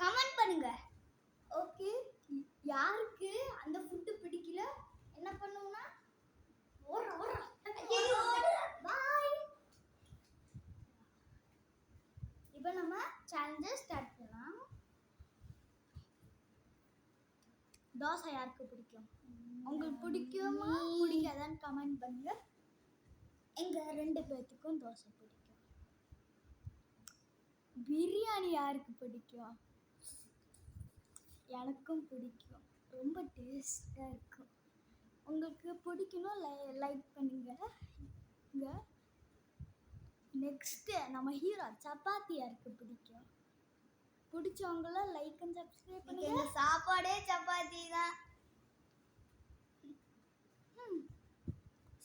Comment பண்ணுங்க. Okay, யாருக்கு அந்த ஃபுட் பிடிக்கல என்ன பண்ணுவோம்னா பாய். இப்போ நம்ம சேலஞ்சை ஸ்டார்ட் பண்ணலாம். தோசை யாருக்கு பிடிக்கும்? உங்களுக்கு பிடிக்குமா பிடிக்காதான்னு கமெண்ட் பண்ணுங்க. எங்க 2 பேத்துக்கும் தோசை பிடிக்கும். பிரியாணி யாருக்கு பிடிக்கும்? எனக்கும் பிடிக்கும். ரொம்ப டேஸ்டாக இருக்கும். உங்களுக்கு பிடிக்கணும் லைக் பண்ணுங்க. நெக்ஸ்ட்டு நம்ம ஹீரோ சப்பாத்தி யாருக்கு பிடிக்கும்? பிடிச்சவங்கள லைக் அண்ட் சப்ஸ்கிரைப் பண்ணுங்க. இந்த சாப்பாடே சப்பாத்தி தான்.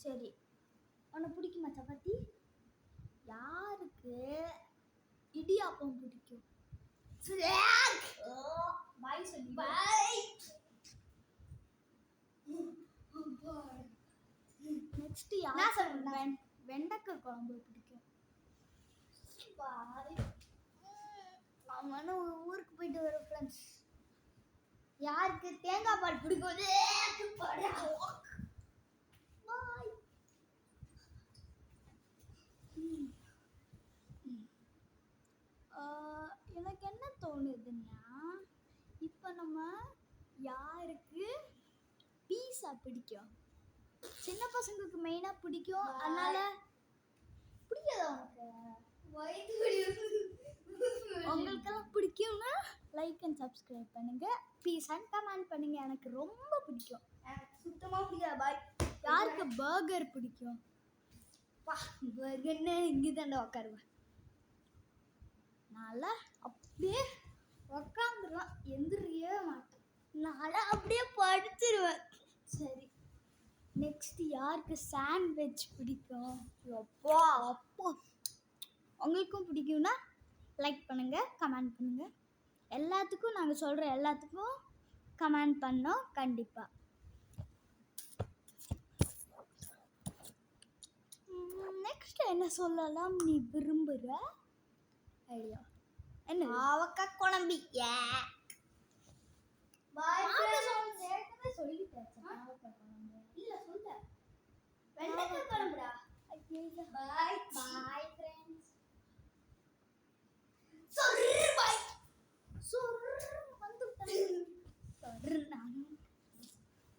சரி, உனக்கு பிடிக்குமா சப்பாத்தி? யாருக்கு இடியாப்பம் பிடிக்கும்? பாய் சொல்லி பாய். நெக்ஸ்ட் யார் சொல்றேன்? வெண்டைக்காய் குழம்பு பிடிக்கும். அவனு ஊருக்கு போயிட்டு வர ஃப்ரெண்ட்ஸ். யாருக்கு தேங்காய் பால் பிடிக்கும்? பாய். எனக்கு என்ன தோணுதுன்னா, இப்போ நம்ம யாருக்கு பீஸா பிடிக்கும்? சின்ன பசங்களுக்கு மெயினாக பிடிக்கும். அதனால பிடிக்காதா உனக்கு? உங்களுக்கெல்லாம் பிடிக்கும்னா லைக் அண்ட் சப்ஸ்கிரைப் பண்ணுங்க. ப்ளீஸ் அண்ட் கமெண்ட் பண்ணுங்க. எனக்கு ரொம்ப பிடிக்கும். எனக்கு சுத்தமாக பிடிக்காது. பாய். யாருக்கு பர்கர் பிடிக்கும்? பர்கர்னு இங்கே தாண்டா உட்காருவேன். நல்லா அப்படியே உக்காந்துருவேன், எந்திரிக்கவே மாட்டேன். நல்லா அப்படியே படுத்துருவேன். சரி, நெக்ஸ்ட் யாருக்கு சாண்ட்விச் பிடிக்கும்? அப்பா அப்பா, உங்களுக்கும் பிடிக்கும்னா லைக் பண்ணுங்க, கமெண்ட் பண்ணுங்க. எல்லாத்துக்கும் நாங்கள் சொல்கிற எல்லாத்துக்கும் கமெண்ட் பண்ணோம் கண்டிப்பாக. நெக்ஸ்ட் என்ன சொல்லலாம் நீ விரும்புகிற ஐடியா? என்ன? அவக்காய் குழம்பி. சொல்லிட்டேன். இல்லை சொல்ல வெண்டைக்காய் குழம்புடா. பாய் பாய் ஃப்ரெண்ட்ஸ்.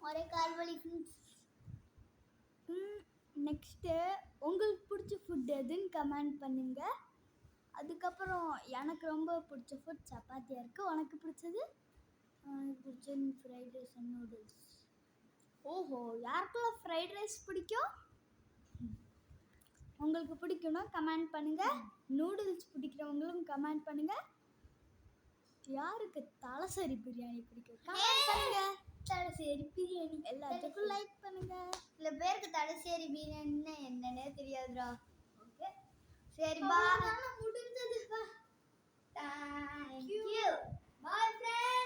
ஒரே கால் வலி. நெக்ஸ்ட்டு உங்களுக்கு பிடிச்ச ஃபுட் எதுன்னு கமெண்ட் பண்ணுங்க. அதுக்கப்புறம் எனக்கு ரொம்ப பிடிச்ச ஃபுட் சப்பாத்தியாக இருக்குது. உனக்கு பிடிச்சது? எனக்கு பிடிச்சது ஃப்ரைட் ரைஸ் அண்ட் நூடுல்ஸ். ஓஹோ, யாருக்கெல்லாம் ஃப்ரைட் ரைஸ் பிடிக்கும்? உங்களுக்கு பிடிக்கும்னா கமெண்ட் பண்ணுங்கள். நூடுல்ஸ் பிடிக்கிறவங்களும் கமெண்ட் பண்ணுங்கள். யாருக்கு தலசரி பிரியாணி பிடிக்கும்? கமெண்ட் பண்ணுங்க. தலசேரி பிரியாணி எல்லாத்துக்கும் லைக் பண்ணுங்க. சில பேருக்கு தலசேரி பிரியாணின்னா என்னன்னே தெரியாதுடா. ஓகே, சரி பாய். முடிஞ்சது. தேங்க்யூ. Bye friends.